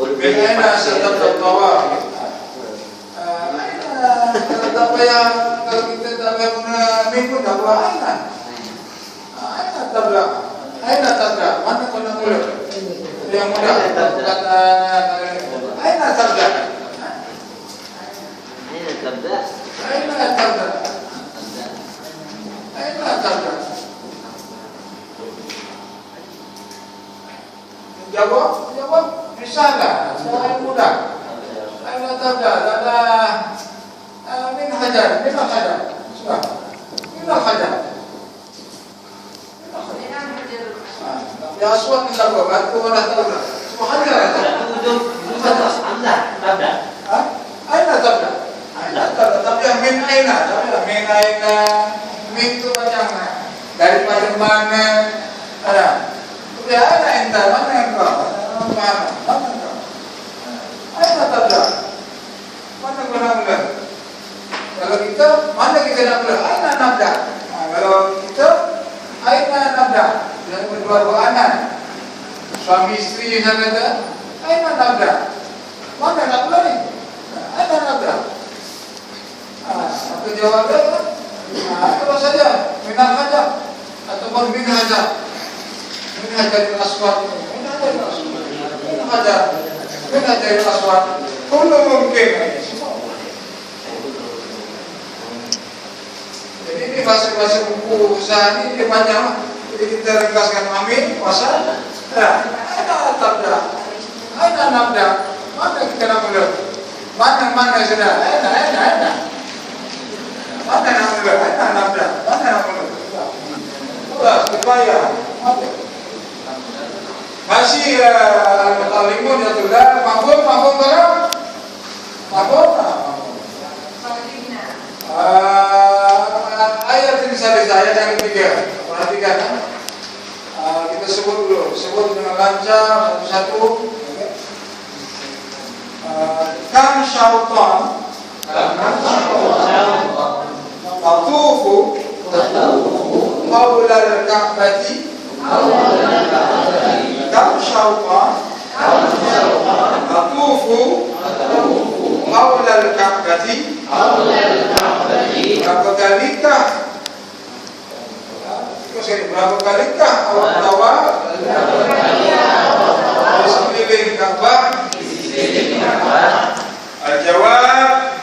Min aina sadaqat tawaf. Kalau kita tak pernah minggu tak buat aina. Aina tabla. Aina tabla. Mana kena mulut? Yang mudah kata aina tabla. Aina tabla. Aina tabla. Aina tabla. Jawab. Misalnya, yang mudah. Aina tabla. Min hajar. Sudah. Min hajar. Ya aswad min tabla. Batu orang tabla. Semua hajar. Aina tabla. Tapi yang min aina. Min itu macam dari macam mana? Ada. Tapi aina enta mana yang kau? Mana kau? Aina tabla. Mana kau nak mula? Kalau kita, mana kita nak mula? Aina nabda. Kalau kita, aina nabda. Yang berdua-dua anak. Suami istri yang kata, aina nabda. Mana nak mula ni? Aina nabda. Apa jawabnya? Terus saja, minat saja. Ataupun min hajar. Min hajar al-aswad. Min hajar al-aswad. Kullu mungkin. Jadi ini bahasa buku usaha ini dia panjang. Jadi kita ringkaskan amin, puasa. Aina tabda. Aina nabda. Mana kita nak mula? Mana sudah? Aina. Mana nak mula? Aina nabda. Mana nak mula? Sudah, dibayar. Masih limun ya sudah. Mabuk kalau? Mabuk. Ayat ini saya yang ketiga. Perhatikan. Kita sebut dulu. Sebut dengan lancar satu-satu. Kam syaitan tatufu haula al-Ka'bati. Kam syaitan tatufu haula al-Ka'bati. Berapa kalikah awak tawaf di sekeliling Ka'bah? Al-jawab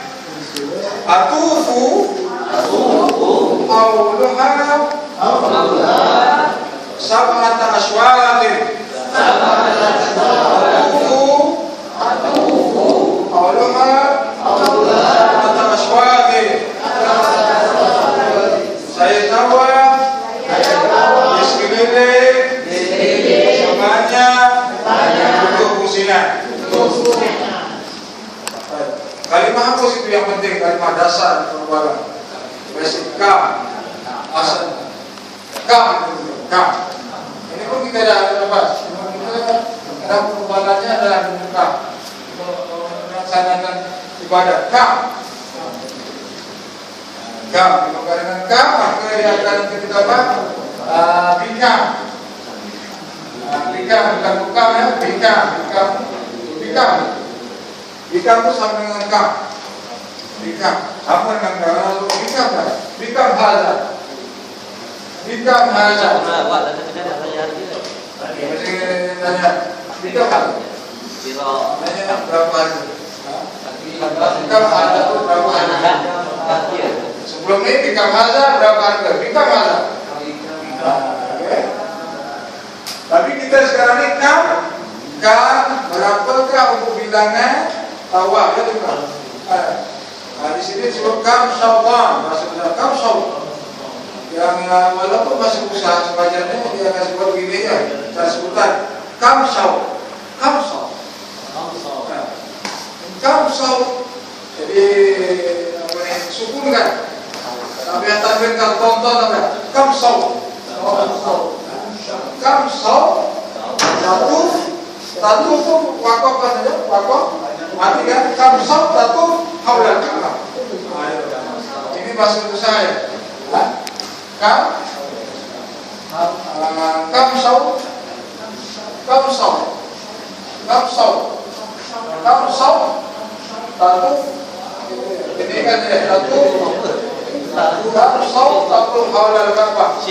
atufu awluha sab'ata aswatin. Atufu awluha sab'ata aswatin. Saya jawab di sekeliling sebanyak untuk fusilan. Kalimah apa itu yang penting? Kalimah dasar perbuatan. Basic kam, asal kam. Ini pun kita dah lepas. Kita perbuatannya adalah kam. Melaksanakan ibadat kam. Dengan kam, maka dia akan ketika apa? Bikam. Bikam bukan bukam ya. Bikam. Bikam itu sama dengan kam. Bikam sama dengan kam. Bikam haza. Bikam haza. Masih tanya. Bikam haza. Nanya berapa hari? Bikam haza itu berapa hari? Sebelum ini bikam haza berapa harga? Bikam haza. Tapi kita sekarang ini kam berapakah untuk bilangan tawaf ya bukan? Di sini disebut kam syaitan, bahasa benar kam syaitan. Yang walaupun masih usaha sebajanya dia akan sebut begini ya, cara sebutan kam syaitan. Jadi sukun kan? Tapi yang tampilkan tonton apa? Kam syaitan. Tatu itu wakaf kan saja, wakaf. Mati kan? Kamsau tatu haulan Ka'bah. Ini bahasa saya. Kamsau Kam saw tatu. Ini kan dia tatu. Kam saw tatu haulal Ka'bah.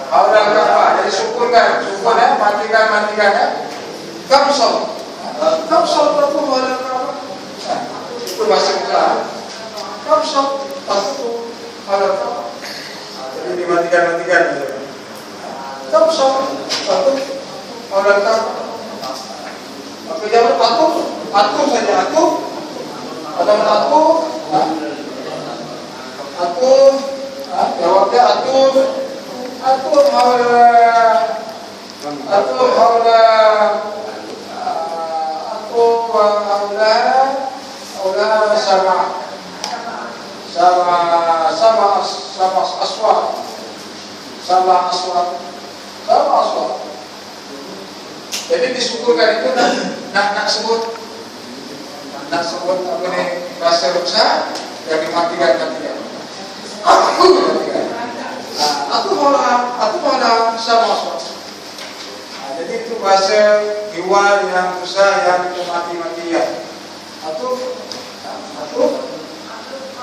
Haulal Ka'bah. Jadi syukurkan ya, matikan ya. Kam saw tatu haulal Ka'bah. Itu bahasa Quran. Kam saw tatu haulal Ka'bah. Jadi dimatikan. Kam saw tatu haulal Ka'bah. Maka jawab atuh saja atuh. Jawabnya atuh haula sama aswat. Jadi disyukurkan itu nak sebut apa nih bahasa Rusa yang dimatikan. Aku malah sama aswat. Jadi itu bahasa hewan yang Rusa yang mati-matian. Aku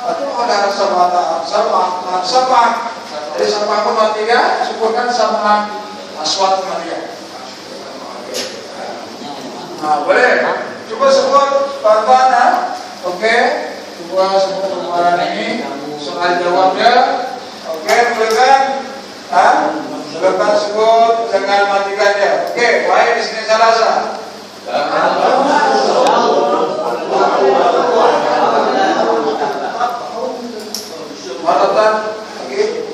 malah sama. Jadi sama aku matikan, syukurkan sama aswat matikan. Boleh. Coba sebut bahan. Oke. Coba sebut bahan ini. Soal jawabnya. Oke, silakan sebut dengan matikannya. Oke, baik di sini salah. Maratan. Oke.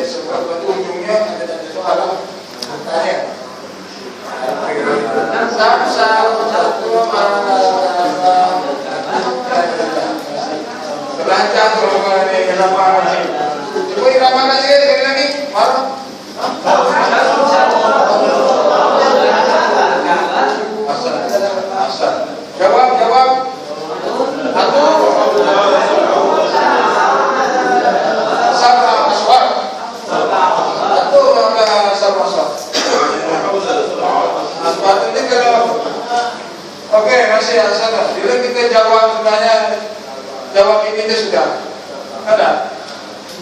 Sebab ujungnya ada soalan tanya. Belajar mengenai kenapa sih? Coba irama sih sekali lagi. Marah. Asal. Jawab. Oke, masih sama. Bila kita jawab sebenarnya jawab ini itu sudah ada.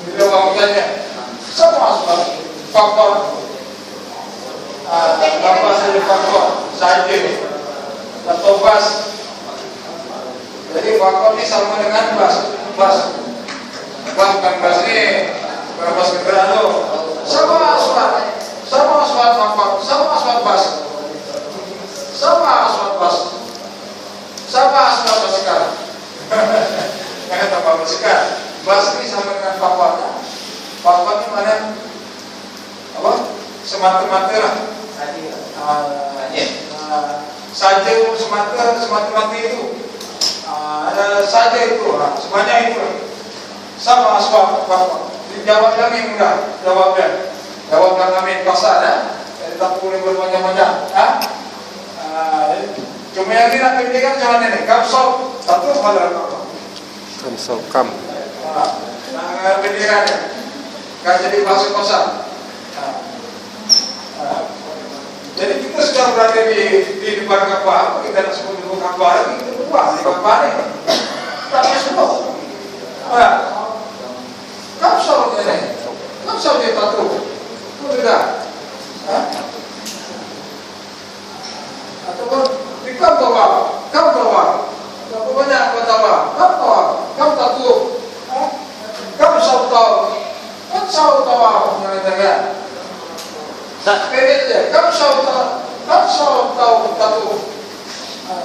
Bila wawasannya sama faktor apa saja faktor saja atau bas. Jadi faktor ini sama dengan bas ini berapa sekarang lo sama asfalt faktor sama asfalt bas. Sama asal bersekar. Jangan tambah bersekar. Bas ini sama dengan fakwa. Fakwa ini mana? Apa? Semata-mata lah. Saja semata-mata itu. Saja itu. Semuanya itu. Sama asal fakwa. Jawab kami mudah. Jawab kami pasal ya. Tak boleh bermacam-macam. Cuma yang kita pilihkan jalan ini. Kamsol satu haulal Ka'bah. Kamsol. Pilihkannya. Kan jadi bahasa kosan. Jadi kita sudah berada di depan Ka'bah. Kita nak sebut dulu Ka'bah lagi. Kita buat di Ka'bah ini. Tapi semua. Kamsol ini. Kamsol dia satu. Itu tidak. Ataupun kam tawaf. Berapa banyak kau tawaf? Kam tatu. Kam sautau. Mengatakan. Pendek saja. Kam sautau tatu.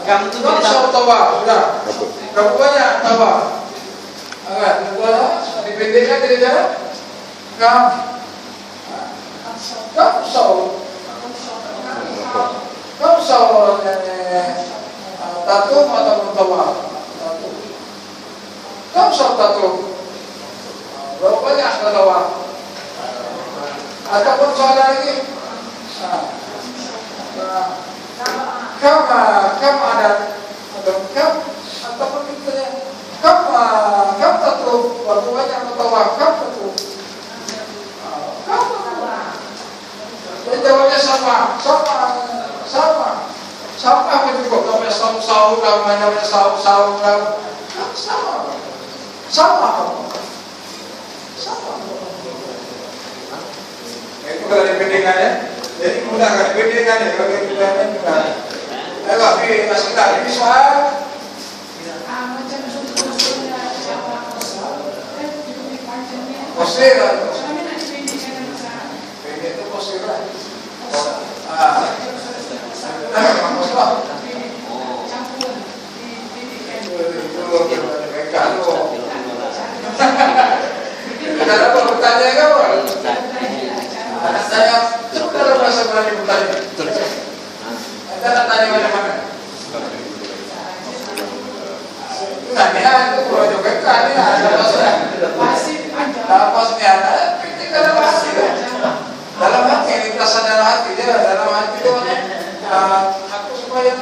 Kam sautau sudah. Berapa banyak tawaf? Agak dipendekkan tidak cara. Kam sautau tatu ataupun tawaf. Kam sautau tatu. Berapa banyak tawaf? Ataupun soal lagi. Kam adat atau kam ataupun misalnya kam tatu. Berapa banyak tawaf? Kam tatu. Sama apa juga namanya sahur, namanya sahur, sama. Itu kalau dibandingkannya, jadi mudah kan dibandingkannya kalau dibandingkannya mudah. Tapi masih tak ini soal. Posir lah. Itu posir lah. Kalau bertanya kamu, saya kalau merasa berani bertanya, anda nak tanya mana? Tanya itu kalau juga tanya ada pasnya ada, kritik ada pasti. Dalam hati ini perasaan dalam hati dia, dalam hati itu aku supaya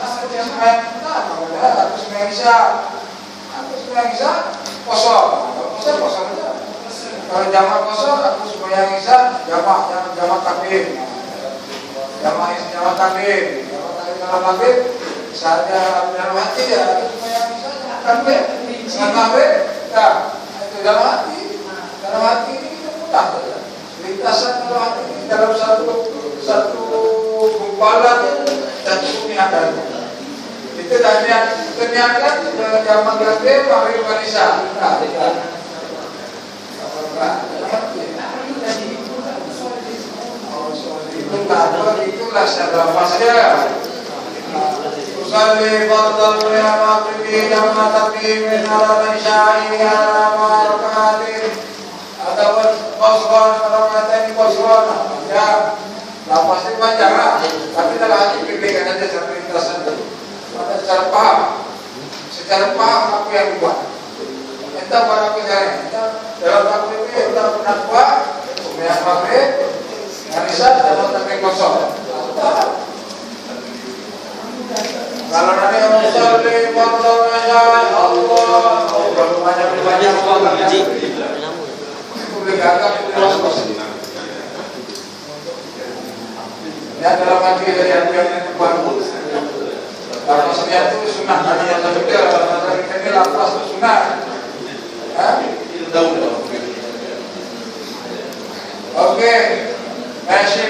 aku supaya bisa kosong aja. Kalau jamak kosong aku supaya bisa jamak takbir, jamak takbir dalam hati saatnya dalam hati ya aku supaya bisa takbir, itu dalam hati ini kita mudah saja. Lintasan dalam hati ini dalam satu gumpalan dan cukup niatan. Itu dan niatkan jamak takbir maghrib isya. Itulah sahabat pasnya. Usalli fardal ya maghribi jamaah takbir min arab isya'i ala marakatin atau qasran rakatain qasran. Ya, pasti panjang lah. Tapi dalam hati pikirkan aja sampai lintasan itu. Secara paham apa yang dibuat. Entah para penjara, dalam takbir itu entah penakwa, kemudian maghrib, isya dalam takbir kosong. Kalau nanti orang usalli fardal isya Allah, kalau banyak publik agak luas. Ya dalam hati dari yang bagus. Kalau sebenarnya itu sunnah, tadi yang tadi ini lafaz sunnah. Oke, masih.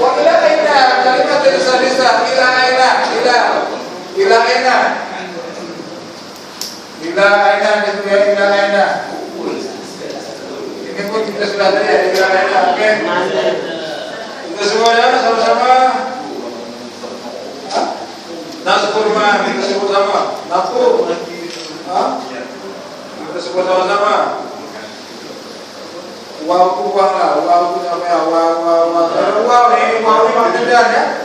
Wa ila aina kalimat lisan ila aina ini pun kita sudah tadi ya ila aina. Oke, kita semuanya sama-sama naskur ma kita sebut sama naskur kita sebut sama-sama wow sampai wow ini magedan ya.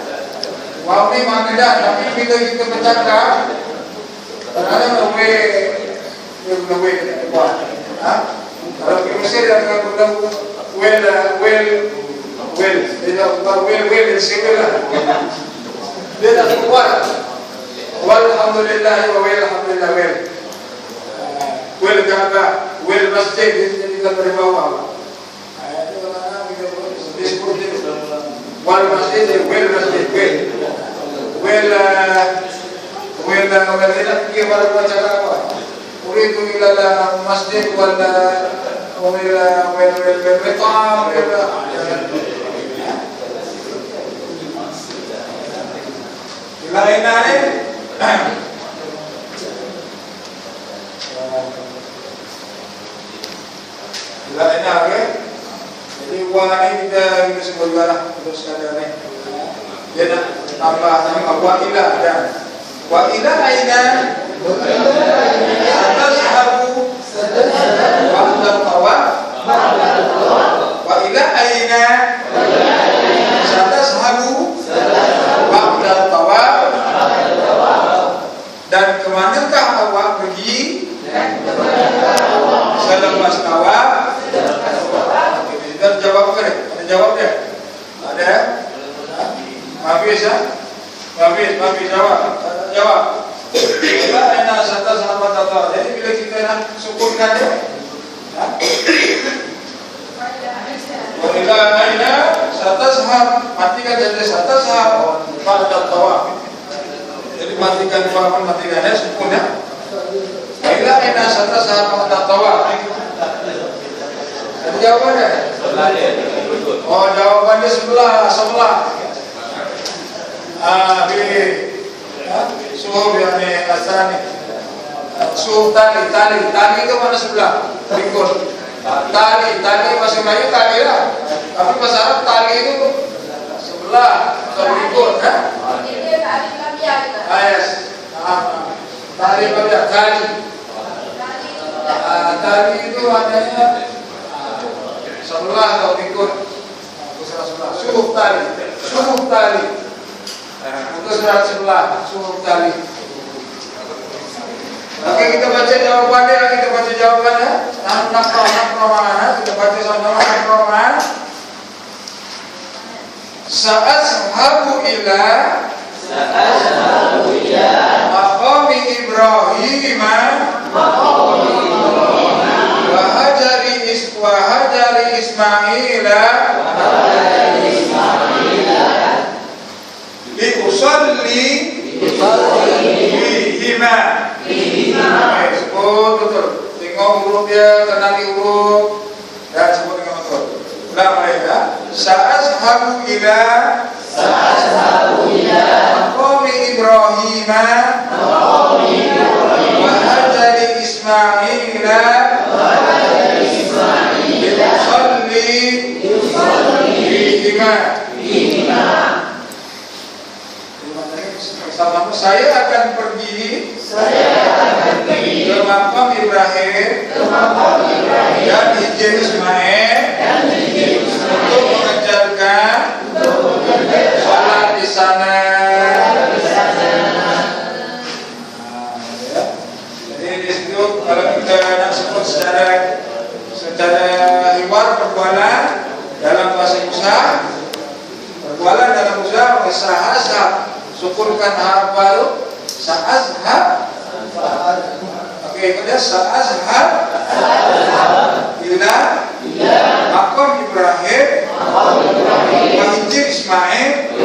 Wow ini magedan, tapi bila kita bercakap ada kalau di Mesir ada bilang dia dah keluar walhamdulillah wa walhamdulillah wel Ka'bah wel masjid jadi dari bawah disebut wal masjid wel ini baru baca apa uridu ila masjid wal lain jadi wa ini kita sebut lah terus ada nih dia nak tambah wa ila dan wa ila aina tazhabu ba'da tawaf wa ila aina tazhabu ba'da tawaf dan kemanakah awak pergi selepas tawaf? Kita jawab kan? Ada jawabnya? Ada? Habis ya? Habis jawab. Bila enak satu sama tata. Jadi bila kita nak syukurkan ya, Wala aina satashab, matikan jadi satashab ba'da tawaf. Jadi matikan tawapan, matikannya sempurna. Wala aina satashab ba'da tawaf. Jadi jawabannya? Oh, jawabannya sebelah. Suhuf yani asani. Suhuf tali itu mana sebelah? Berikut. Tali bahasa Melayu tali lah. Tapi bahasa Arab tali itu sebelah atau berikut, kan? Yes. Tali apa? Tali itu adanya sebelah atau berikut. Suhuf tali. Untuk surat sebelah, suhuf tali. Oke, kita baca jawabannya. Nakroman. Kita baca sama-sama nakroman. Sa'ashabu ila maqami Ibrahim wa hajari Ismaila liusalli bihima. Sebut betul. Tengok huruf dia, kenali huruf dan sebut dengan betul. Ulang mereka. Sa'ashabu ila maqami Ibrahim wa hajari Ismaila liusalli bihima. Saya akan pergi ke makam Ibrahim dan hijir Ismail untuk mengerjakan sholat di sana. Jadi di situ kalau kita nak sebut secara hiwar perbualan dalam bahasa Musa, sa'ashab, syukurkan harap baru sa'ashab. Oke, kemudian sa'ashab ila maqam Ibrahim wa hijir Ismail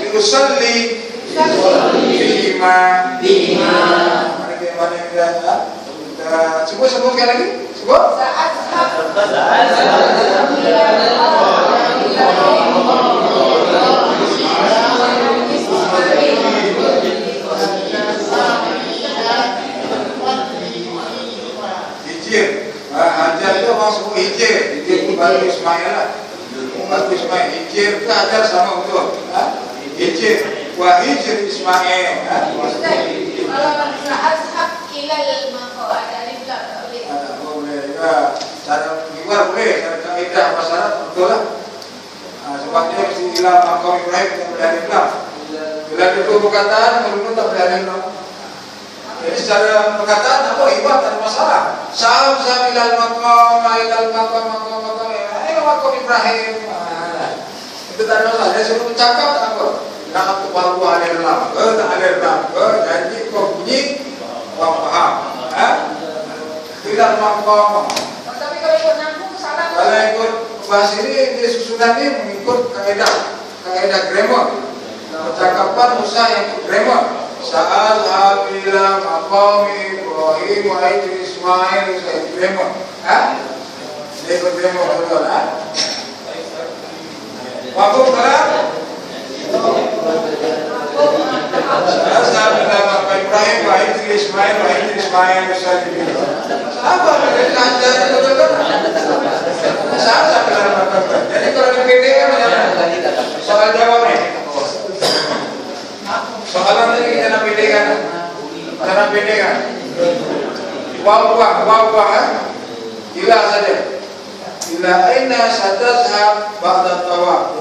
liusalli bihima. Sebut sekali lagi. Sebut. Hajar itu maksud hijir itu baru Ismail lah. Hijir itu hajar sama betul. Hijir, wa hijir Ismail. Kalau ashab ilal maqam ada alif lam boleh. Boleh ya. Cara gimana boleh? Cara kaidah masyarakat betul lah. Sebabnya mesti ilal maqam Ibrahim tidak boleh alif lam. Bila itu perkataan menurut tak boleh alif lam. Jadi secara perkataan apa ibarat ada masalah. Sahab ilal maqam ayo maqam Ibrahim. Itu tak ada masalah. Dia suruh bercakap tak apa. Nak baru ada lam, tak ada lam. Jadi kau bunyi, kau faham. Ilal maqam. Tapi kalau ikut nanggung salah. Kalau ikut bahasa ini dia susunan ini mengikut kaidah grammar. Percakapan Musa yang ikut grammar. Sa'al ila maqami Ibrahim wa hijri Ismail grammar. Dia ikut grammar betul. Maqam kalam. Sa'al ila maqami Ibrahim wa hijri Ismail apa yang diajar betul-betul? Sa'al ila maqami. Jadi kalau dipilih soal jawabnya. Soalan ini kita nak bedakan. Wawah, ila saja. Ila aina satashab ba'da tawaf.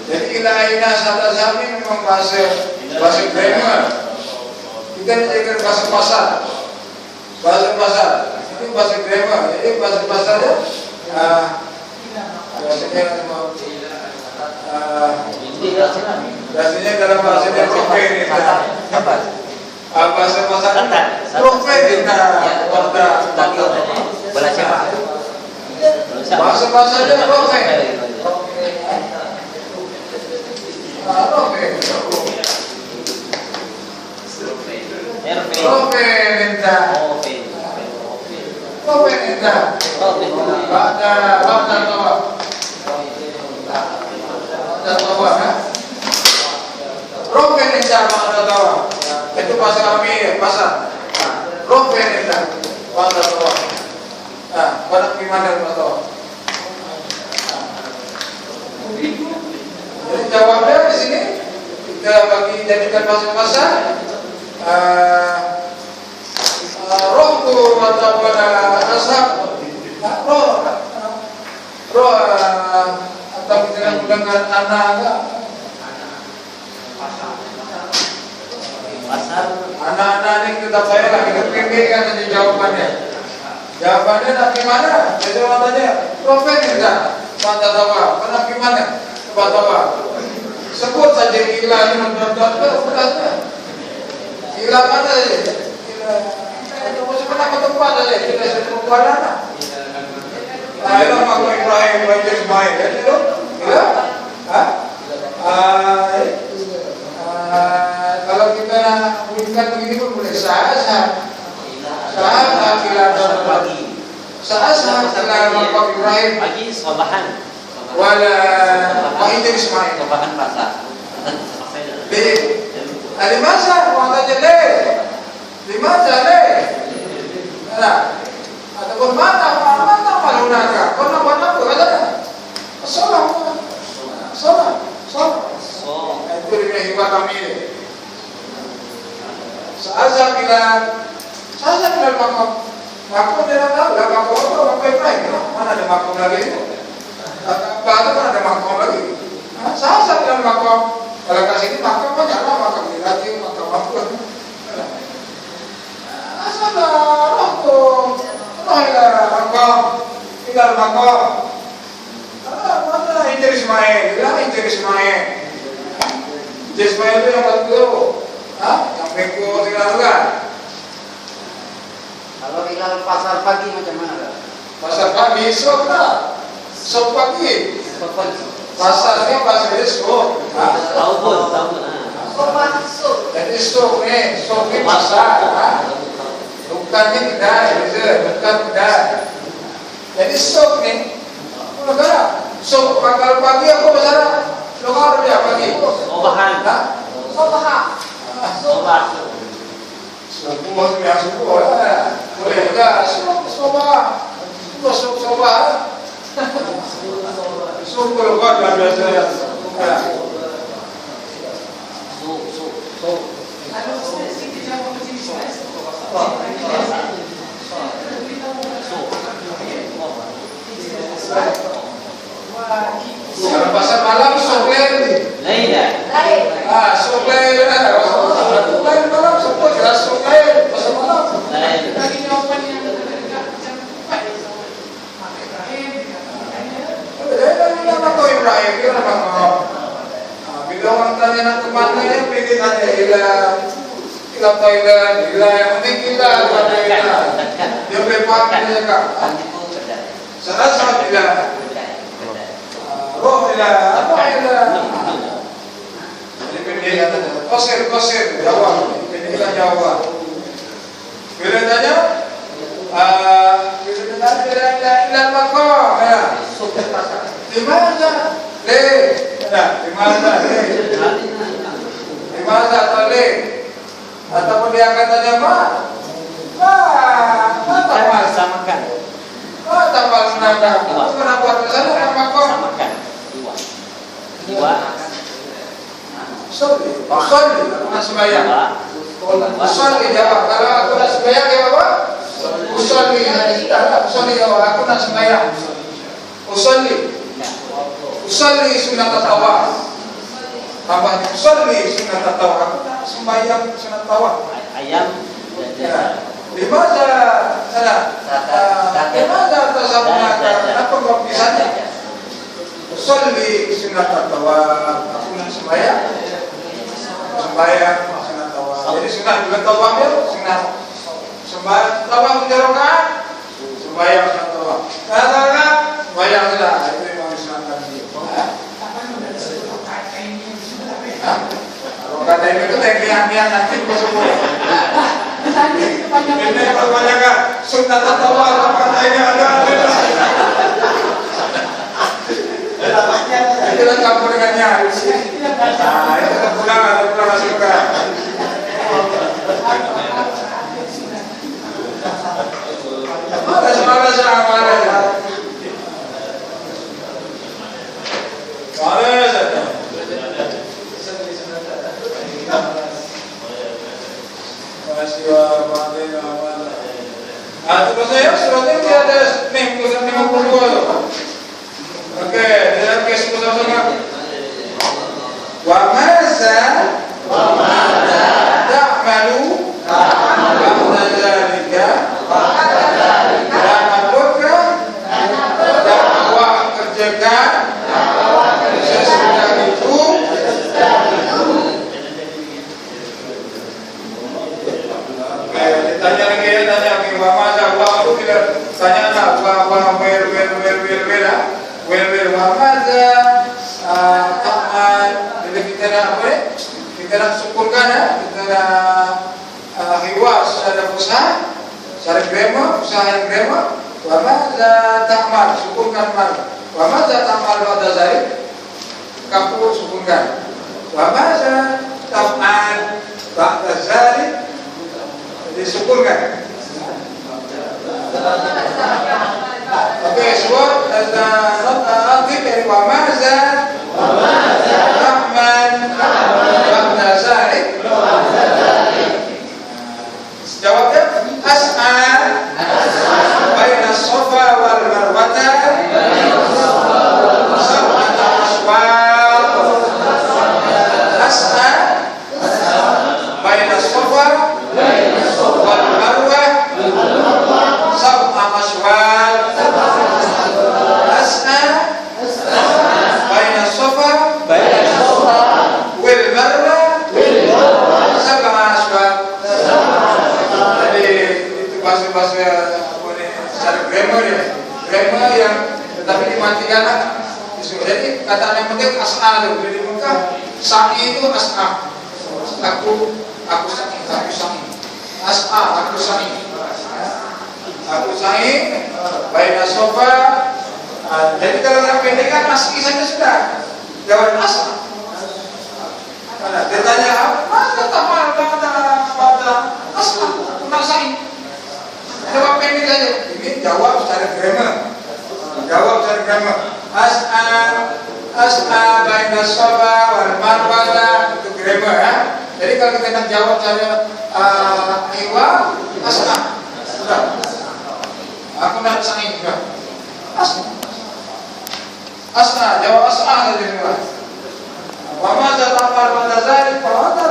Jadi ila aina satashab ini memang bahasa grammar. Kita jadikan bahasa pasar. Itu bahasa grammar. Jadi bahasa pasarnya biasanya Biasanya dalam bahasa dia profil Apa? bahasa profil Bola sepak. bahasa dia profil. Itu bahasa kami bahasa Rovenenda bahasa tua. Nah, pada gimana bahasa tua? Jadi jawabnya di sini kita bagi jadikan bahasa rohku atau pada asap roh atau kita menggunakan anak anak-anak ini kita bayar lagi kepikirkan saja jawabannya. Jawabannya nak gimana? Jadi jawabannya profil kita mata tawa. Mana gimana? Coba tawa. Sebut saja gila ini menonton ke gila mana saja? Gila. Itu sebenarnya tempat saja. Kita sebut mana? Ayo Mak Ibrahim belajar main. Itu gila? Kalau kita bukan begini pun boleh saat Mak Ibrahim Pagi sobahan. wala mahijir Ismail Sobahan pasar. di masa waktu jele di masa le ataupun mata malunaka karena mana berada salah itu dia hibah kami ini saya bilang makom dia tahu lah makom Ibrahim mana ada makom lagi itu apa mana ada makom lagi saya bilang makom kalau kasih ini makom banyak lah makom lagi makom apa asal roh makom tinggal makom mana Injil Ismail bilang Injil Ismail itu yang betul yang beko tinggal kan. Kalau tinggal pasar pagi macam mana? Pasar pagi sok pagi. Pasarnya pasar sok. Tahu. Jadi sok ni pasar. Bukan ni kedai, bukan kedai. Jadi sok ni, negara. Sok kalau pagi aku pasar lokal dia pagi. Sobahan. Sobahan. Subuh lah. Boleh juga soba. Subuh lepas dah biasa. Kalau pasar malam sok lain. Sok lain lah. Lain malam sebut sok lain pasar malam. Mak Ibrahim kita nak bila orang tanya nak kemana dia pergi tanya ila Thailand yang penting kita dia berpaham dia cakap saya bilang roh ila jadi pendek kosir jawab pendek jawab bila tanya ila makom ya di mana ataupun dia akan tanya Samakan. tambah menanda kenapa ke sana makom Dua. Usolli nak sembahyang usolli jawab kalau aku nak sembahyang dia apa usolli aku nak sembahyang usolli sunat tawaf tambah usolli sunat tawaf aku nak sembahyang sunat tawaf Ayam. di mana tasawuf kenapa kau bisa usolli sunat tawaf. Aku sembahyang sunat tawaf. Jadi sunat juga tawaf ya, sunat sembahyang tawaf 3 rakaat, sembahyang sunat tawaf. Katakan sembahyang sudah, itu yang disunatkan dia. Kalau kata itu yang nanti semua. Ini kebanyakan sunat tawaf apa ini ada. Itu kan campur dengannya. Nah, itu kan pulang suka. Mana terus saya suratnya dia ada minggu 52. Oke, dalam kes sama-sama. Wa maza ta'malu ba'da dzalika dan apakah dakwah kerjakan sesudah itu. Ditanya lagi ya, tanya wa maza wa tidak tanya anak wa wel wa maza ta'mal. Jadi kita nak apa ni? Kita nak syukurkan ya, kita nak hiwas ada usaha, cari grema, usaha yang grema. Wa maza ta'mal, syukurkan mal. Wa maza ta'mal pada zalik, kamu syukurkan. Wa maza ta'mal pada zalik, disyukurkan. Oke, surat nanti dari wa maza ta'mal ba'da zalik. Jawabnya as'a baina safa wal marwata sab'ata aswaq. As'a baina safa wal marwah sab'ata aswaq. As'a baina safa wal marwah sab'ata aswaq. Bahasa secara grammar ya, grammar yang tetapi dimatikan. Jadi kata yang penting as'a itu di Mekah, sa'i itu as'a. Aku sa'i. As'a, aku sa'i. Aku sa'i baina sofa. Jadi kalau yang pendek kan as'i saja sudah. Jawab as'a. Ditanya apa? Pada as'a, aku sa'i. Jawab pendek aja. Ini jawab secara grammar. Jawab secara grammar. As'a baina safa wal marwah, itu grammar ya. Jadi kalau kita nak jawab secara iwa, as'a. Sudah. Aku nak sa'i juga. As'a, jawab as'a saja dulu. Wa madza ta'mal ba'da dzalik? Wa madza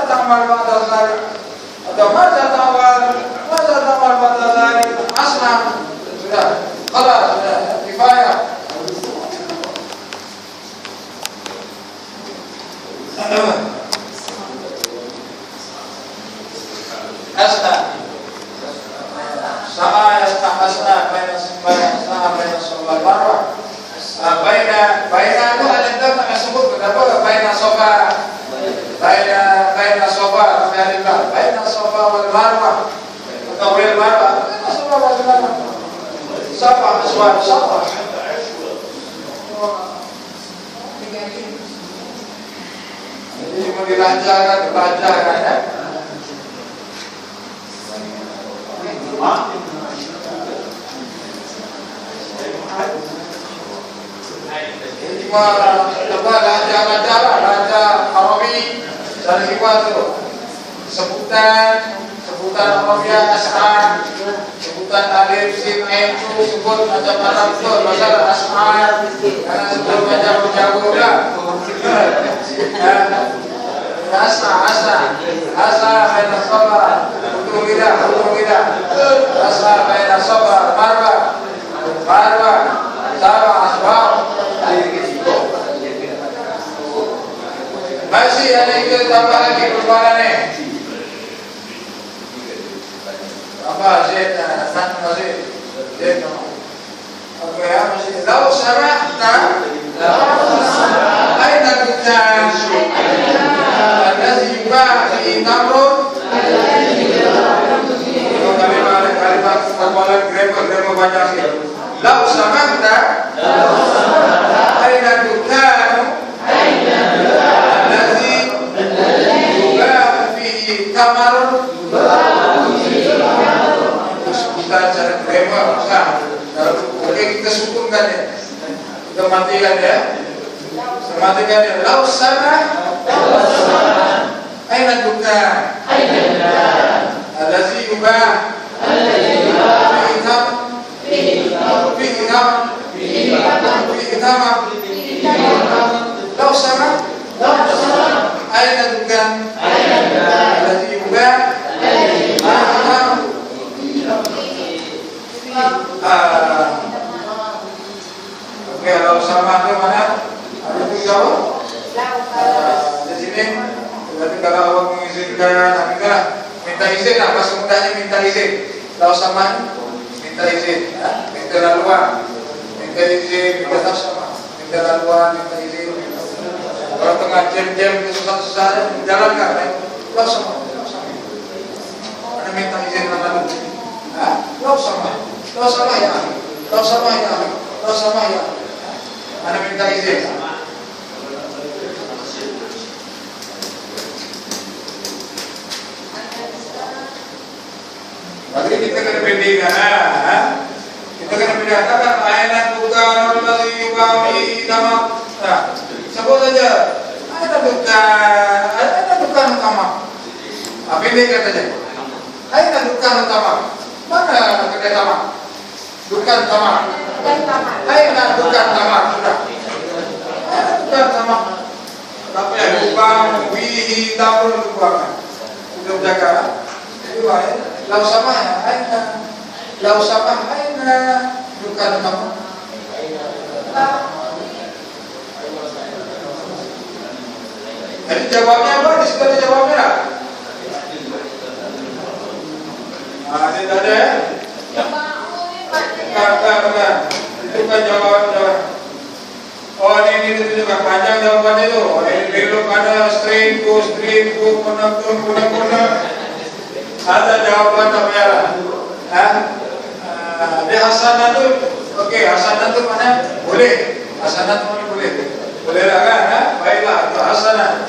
ta'mal ba'da dzalik? Atau madza ta'mal ba'da dzalik? As'a. Sudah. Khalas, sudah. Kifayah. As'a. As'a baina safa marwah. Baina itu ada tanda sebut kenapa baina safa. Baina safa kami ada baina safa wal marwah. Atau wal marwah. Baina safa wal marwah. Safa aswad safa. Jadi cuma dilancarkan ya. Cuma raja Arabi dari itu sebutan Arabia as'ar, sebutan alif sin ain itu sebut macam-macam betul masalah as'ar karena sebut macam jauh lah. Asa baina safa huruf lidah asa baina safa marwah sab'a asbab. ada itu tambah lagi persoalannya. Apa sih? San masih. Dia oke ya masih. Lau sarahna. Aina kita. Ada juga di tamrun. Kalimat persoalan grammar banyak sih. Lau sarahna. Aina kita. Kamar kita cara grammar oke kita sukunkan ya kita matikan ya lau sana aina duka allazi yubah fihi tamar lau sana aina duka allazi yubah oke, kalau sama itu mana? Ada itu jawab? Di sini, berarti kalau awak mengizinkan, minta izin, apa semudahnya minta izin? Kalau sama minta izin, minta laluan, minta izin, minta sama, minta laluan, minta izin. Kalau tengah jam-jam susah-susah menjalankan, kalau sama, ada minta izin lalu, kalau sama ya, Anda minta izin. Berarti kita kena bedakan, kan ayat bukan orang yubawi nama. Nah, sebut saja. Ayat bukan utama. Bedakan saja. Ayat bukan utama. Mana kedai tamak? Bukan tamak. Aina bukan tamak sudah. Bukan tamak. Tapi ada lubang, wihi, tamrun lubang. Sudah jaga. Itu ayat. Lau sama ya, aina. Lau sama aina bukan tamak. Jadi jawabnya apa? Di situ ada jawabnya. Tidak ada ya? Bukan. Itu kan jawaban. Oh ini juga panjang jawabannya itu. Ini belok ada string kuna. Ada jawaban namanya. Di hasanah itu, oke hasanah itu mana? Boleh. Hasanah itu mana boleh? Boleh lah kan? Baiklah itu hasanah.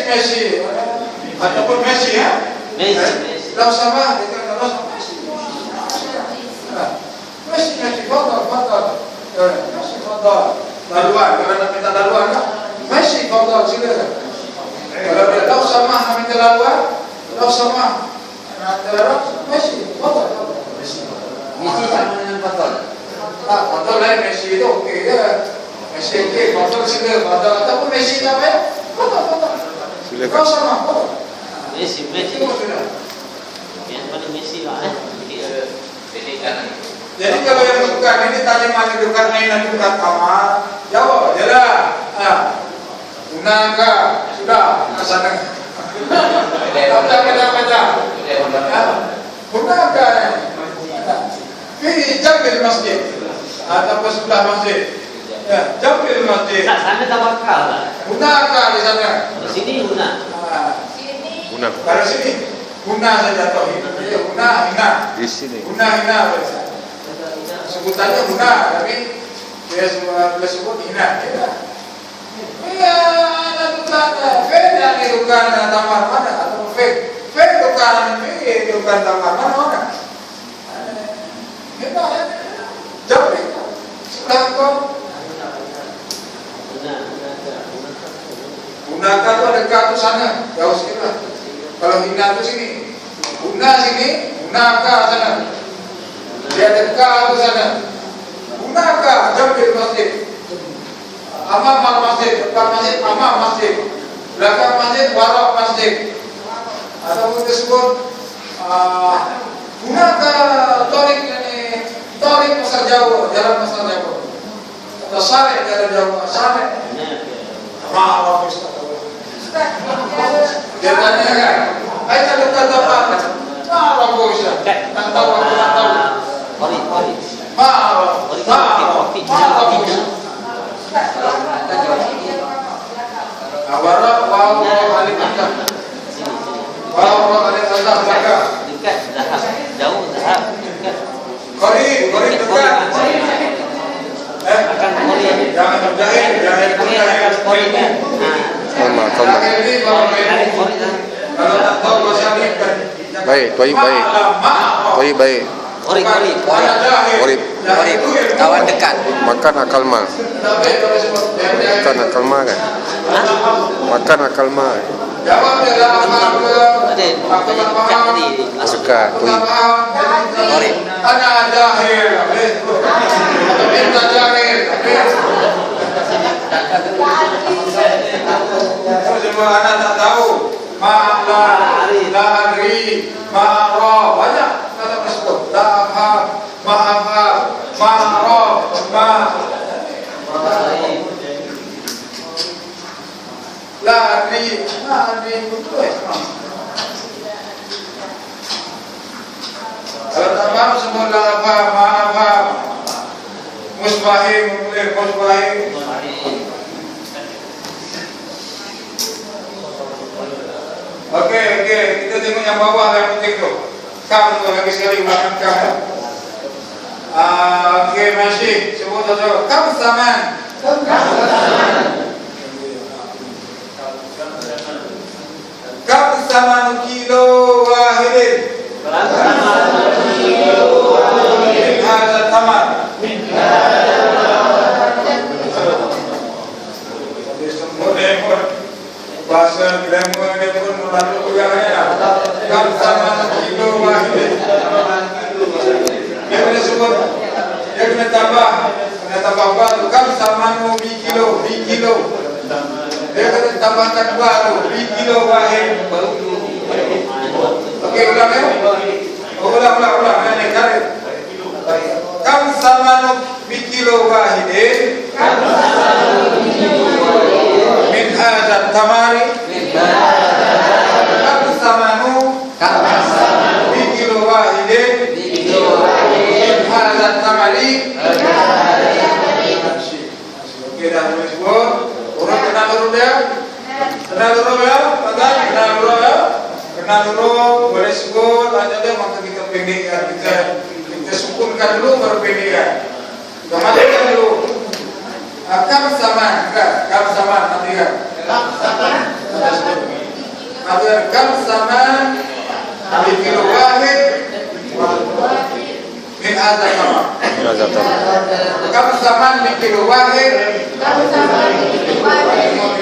Messi. Ataupun Messi ya? Messi. Lau sama, dia kata lau sama Messi, fadal laluan, kalau nak minta laluan Messi, fadal, silakan. Kalau dia lau sama, nak minta laluan lau sama, nak minta laluan Messi, fadal Messi sama dengan fadal. Fadal lain, Messi itu oke ya. Messi oke, fadal silakan, fadal ataupun Messi namanya fadal lau sama, fadal Messi itu sudah. Yang paling Messi lah Jadi kalau yang bukan ini tanya mana bukan aina bukan kamar, jawab aja lah. Gunakan sudah kesana. Baca. Gunakan. Ini jambil masjid atau sebelah masjid. Ya, jambil masjid. Sana tawakal lah. Gunakan di sana. Di sini guna. Kalau sini guna saja toh. Guna. Di sini. Guna. Sebutannya guna, tapi dia sebut hina. Iya, ada tukang. Beda nih tukang tamar mana atau fake tukang ini tukang tamar mana? Kita jauh itu. Sudah kok. Gunakan itu dekat ke sana, jauh sekali lah. Kalau hina itu sini, guna sini, gunakan sana. Dia dekat ke sana. Gunakan jauh dari masjid. Amam masjid, depan masjid, amam masjid. Belakang masjid, warok masjid. Atau disebut gunakan torik pasar jauh, jalan pasar jauh. Atau sare jalan jauh, sare. Maaf, Ustaz. Dia tanya kan, ayo kalau kata apa? Marah bos ya. Tak tahu aku tak tahu. Ori. Marah bos. Awara wow hari kita. Wow hari kita mereka. Dekat dahab. Jauh dahab. Dekat. Kori dekat. Akan kori. Jangan berjahit. Kori kan. Kalma. Ini baru Tarik kori dah. kalau tak tahu bahasa ini kan. Baik, Toib baik. Toib baik. Kori. Orip. Kawan dekat. Makan akalma. Makan akalma kan? Makan akalma. Jawab dia dalam Ada dekat tadi. Dekat. Toib. Orip. Ana jahil. Minta jahil. Semua anak tak tahu. Lari, marah, banyak kata tersebut. Lahab, ma'afab, ma'raf, lari, betul. Kalau tak faham semua lahab, ma'afab, musbahim, musbahim. Okey, kita tengok yang bawah yang penting tu. Kam tu lagi sekali ulangan kam. Okey, masih sebut saja. Kam zaman. Kam zaman kilo wahidin. Hadza tamar. Bahasa grammar dia pun melalui pegangannya. Kam sama kilo wahid. Dia kena sebut, dia kena tambah baru. Kam sama bi kilo. Dia kena tambahkan baru bi kilo wahid. Okey, ulang ya. Ulang. Ini karet. Kam sama bi kilo wahid. Min hadza tamari. Kam samanu bi kilo wahidin. Min hadza tamari. Okey, dah boleh sebut. Orang kenal dulu dia. Kenal dulu ya. Kenal dulu, boleh sebut. Hanya dia maka kita pendekkan. Kita sukunkan dulu baru pendekkan. Kita matikan dulu. Kam sama nanti kan. Kam sama bi kilo wahid min hadza tamar. Kam sama bi kilo wahid.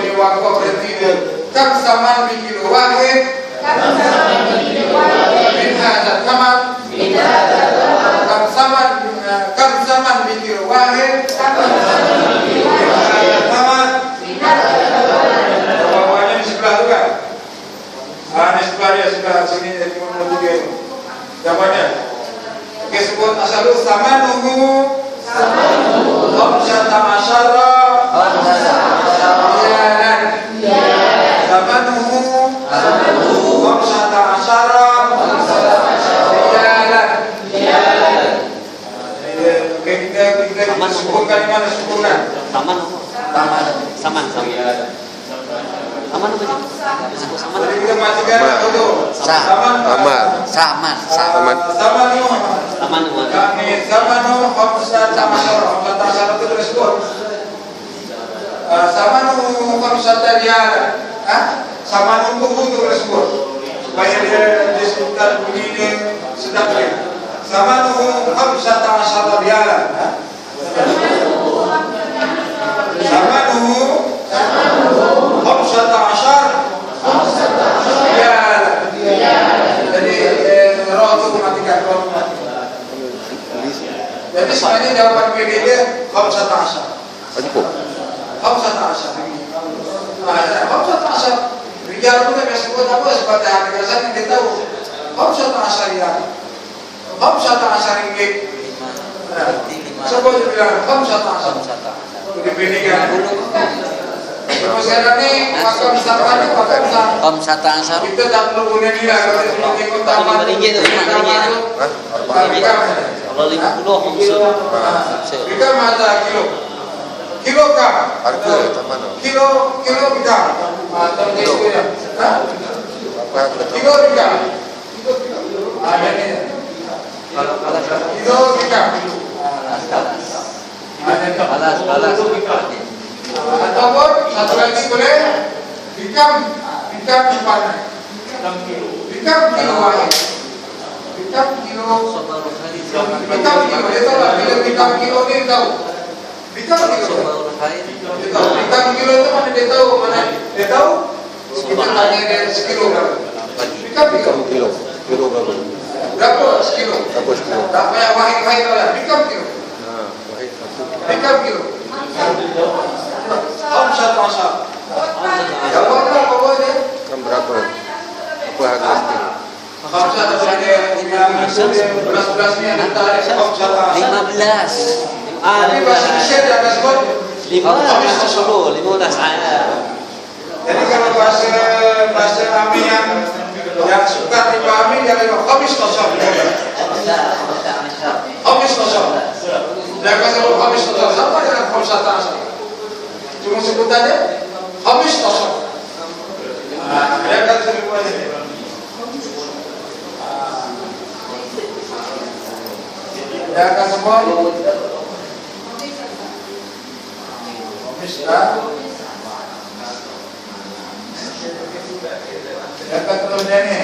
Ini waktu berarti kam sama bi kilo wahid min hadza tamar. Kam sama bi kilo wahid. Bawahnya di sebelah tu kan? Di sebelah dia, sebelah sini dia cuma menuju dia tu. Jawabannya. Okey, sebut asalu samanuhu. Khamsata asyara. Samanuhu. Khamsata asyara. Okey, kita sebutkan di mana sebutkan? Saman. Disebut saman. Jadi kita matikan dulu. Saman. Samanu khamsata asyara itu tersebut. Samanu khamsata riyal. Samanu itu tersebut. Supaya dia disebutkan begini sedap dia. Samanu khamsata asyara riyal. Samanu khamsata asyara riyal. Jadi roh itu matikan. Jadi sebenarnya jawaban PD dia khamsata asyara. Khamsata asyara. Khamsata asyara. Rijal itu kan sebut apa sebagai harga yang kita tahu. Khamsata asyara riyal. Khamsata asyara ringgit. Sebut bilang khamsata asyara. Dipilihkan dulu. Terus sekarang ni maka misalkan Kom satu ansar. kita tak perlu punya nilai kalau sebagai kota Kalau 5 ringgit tu, 5 ringgit. Hah? Kalau 50 khusus. Bikam ada kilo. Kilo kah? Harga tak mana? Kilo bikam. Atau Kilo. ya. Apa harga tak? Kilo bikam. Ada ni. Kilo bikam. Ada ni. Balas. Ataupun satu lagi boleh bikam empat. Bikam kilo lain. Bikam kilo. Bikam kilo. Dia tahu lah bila bikam kilo ni tahu. Bikam kilo. Dia tahu. Bikam kilo itu mana dia tahu mana? Dia tahu. Kita tanya dia sekilo berapa. Bikam kilo. Kilo berapa? Berapa sekilo? Berapa sekilo? Tak payah wahid tahu lah. Bikam kilo. Nah, baik satu. Bikam kilo. Satu asal. Jawablah pokoknya. Kan berapa? Apa harga sekilo? Khamsah ada belas ni ada khamsah. 15. Tapi bahasa Mesir dia akan sebut 10 ada. jadi kalau bahasa kami yang suka dipahami dia bilang khamis tasawuf. Khamis tasawuf. Dia akan sebut khamis tasawuf sama dengan khamsah tasawuf. Cuma sebutannya khamis tasawuf. Dia akan sebut aja. Dia akan sebut yang keterusnya ni.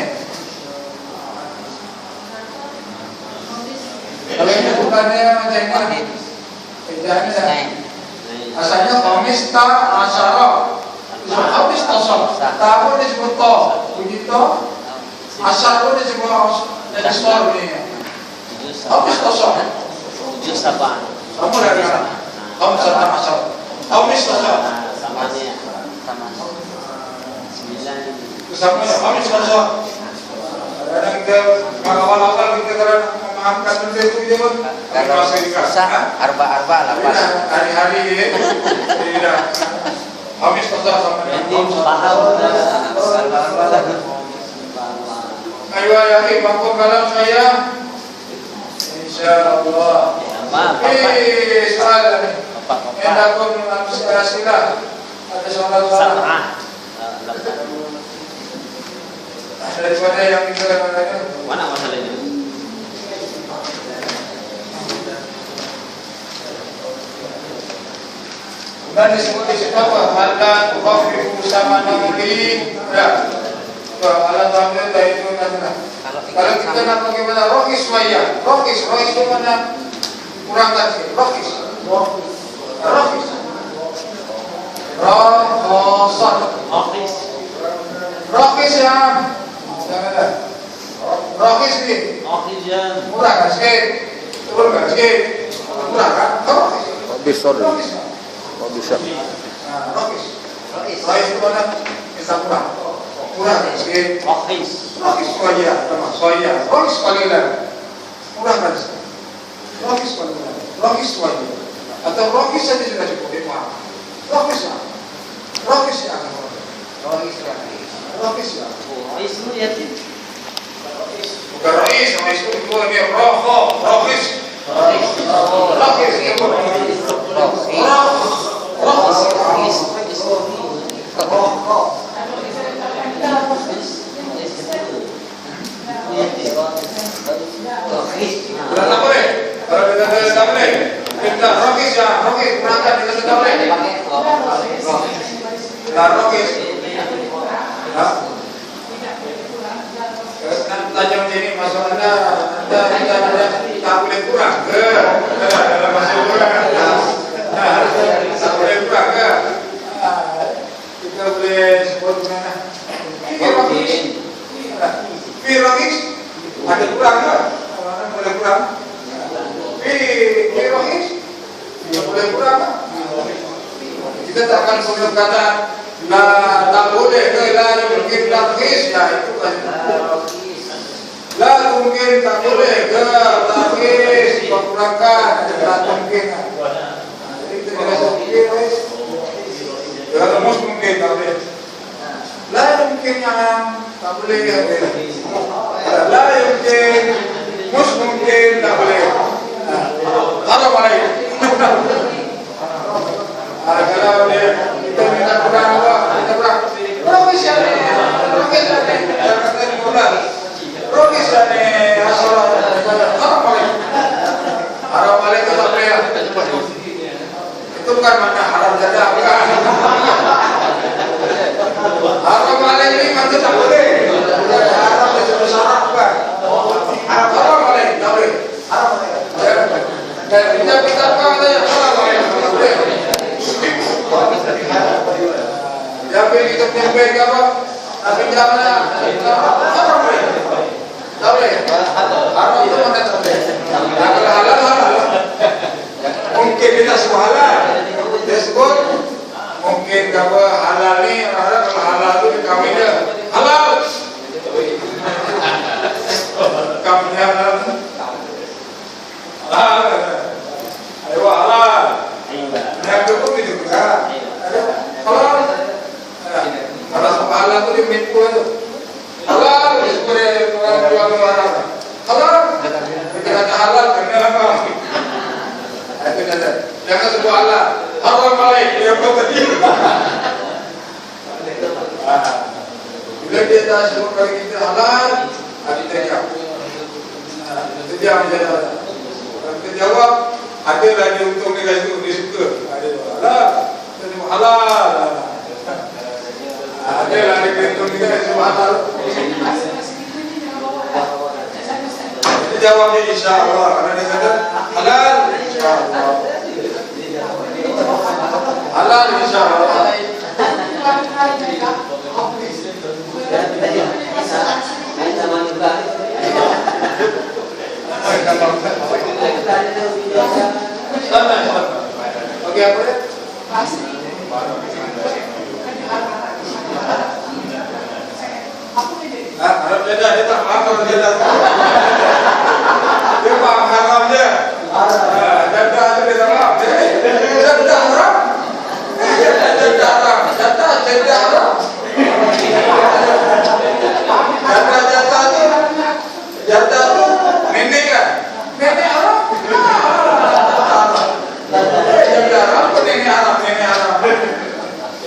Kalau ini bukannya macam ini, kerjanya asalnya khamis ta asyara, khamis tasawuf. Tahu disebut to, begitu. Asal pun disebut jadi soal ni. Khamis tasawuf. 7 Saban. Sama dengan khamis tasawuf. Khamis tasawuf. Sama ni. Sama. 9. Sama khamis tasawuf. Kadang kita awal-awal kita kadang memahamkan benda itu je pun Kalau susah arba 8. hari-hari tidak khamis tasawuf sama Jadi faham ayo ya bangun kalam saya insyaallah. Soal ni hendak pun sila ada soal daripada yang kita mana masalahnya? dan disebut di situ apa? Allah tuhafifu sama namuli ya. Allah tahu itu mana. Kalau kita nak bagaimana rohis waya, rohis itu mana kurang tadi, rohis rohis yang rohis ni murah kan sikit, turun kan sikit, murah kan? Rohis. Habis order. Habis siap. Rohis itu mana? Kita murah kan sikit. Rohis soya, rohis palilan, murah kan sikit. Rohis palilan, rohis soya, atau rohis saja sudah cukup lima. Rohis ya. Bukan rohis itu dia rohis. Tak boleh. Kalau kita tak boleh. Kita rohis berangkat kita tak boleh. Rohis. Tanya macam ini masalahnya anda tak boleh kurang ke? Masih kurang. Tak boleh kurang ke? Kita boleh sebut mana? Rohis ada kurang ke? Boleh kurang? Rohis boleh kurang ke? Kita tak akan berkata tak boleh ke mungkin rohis ya itu kan. Mungkin tak boleh ke rohis berkurangkan tak mungkin. Jadi kita tidak mungkin. Kalau mungkin tak boleh. tak boleh. La yumkin, mus mungkin, tak boleh. Haram alaik. Kalau dia kita minta perang apa? Kita perang. Rogis ya nih, jangan tadi bulan. Rogis ya nih, asal haram alaik. Haram alaik itu tak boleh. Itu bukan mana haram jadah, bukan. Haram alaik ini macam tak boleh. Haram itu syarat bukan. Haram alaik, tak boleh. Haram alaik. Dan kita kau tanya haram alaik, tak boleh. Tapi kita menyampaikan apa? Tapi jangan haram boleh. Tak boleh. Haram itu mana tak boleh. Kalau halal halal. Mungkin kita sebut halal. Dia sebut mungkin apa halal ni orang kalau halal tu kami dia halal. Kami halal. Halal. Ayo halal. Yang tu pun itu juga. Halal. Kalau sebab halal tu dia main pula tu. Halal seperti orang jual barang. Halal. Kita kata halal kena apa? Jangan sebut halal. Haram alaik dia berkata. Bila dia dah sebut bagi kita halal, kita jawab. Kita jawab jawab. Kita jawab, ada lagi untung dia kasi dia suka. Ada halal, kita halal. Ada lagi untung dia kasi halal. Kita jawab dia insya-Allah. Karena dia kata halal insya-Allah. Halal insya-Allah. Okey apa dia? Harap jadah dia tak faham kalau jadah. Dia faham haram je. Jadah tu dia tak faham. Jadah haram. Jadah haram. Jadah haram. Jadah tu nenek kan? Nenek haram. Jadah haram pun nenek haram. Nenek haram.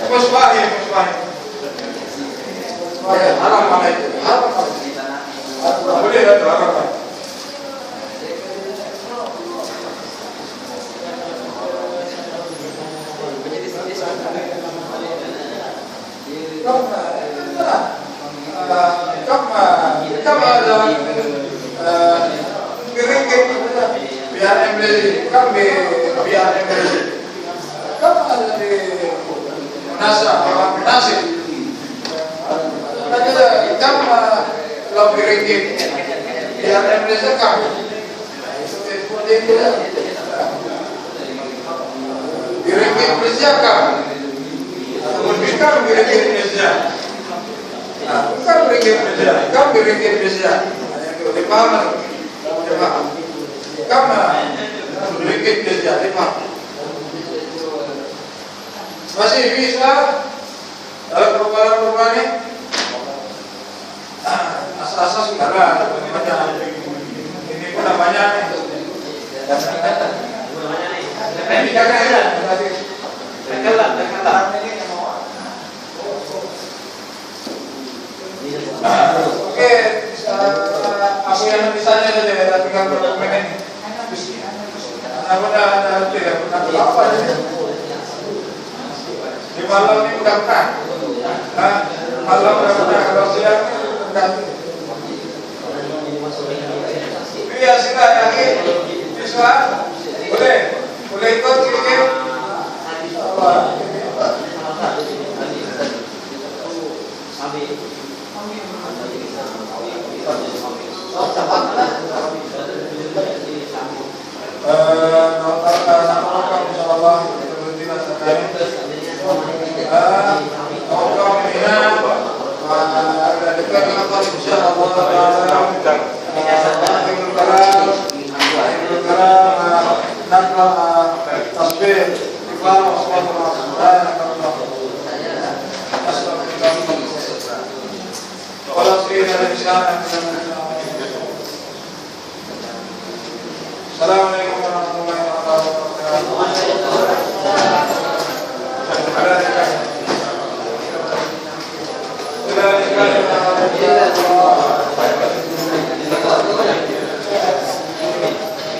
Musbahir. Haram mana itu? Haram. Boleh lah tu haram. Kama ada ringgit biar embel kami biar embel kama ada di nasib ada kama lebih ringgit biar embel kami seperti itu ringgit bersiapkan memberikan ringgit bersiap. Bukan ringgit bersiap, kami ringgit bersiap. Dia faham tak? Dia faham. Kami ringgit bersiap, dia faham. Masih bisa dalam perubahan-perubahan ini asas-asas sudah lah. Ini pun namanya ini kakak Oke, apa yang misalnya saja kita tinggal berdokumen ini. Apa dah tidak pernah apa saja. Di malam ini udah pernah. Malam udah pernah kalau siang ganti. Iya silakan lagi. Bisa? Boleh ikut kirim. Walau sehingga ada di sana. Assalamualaikum.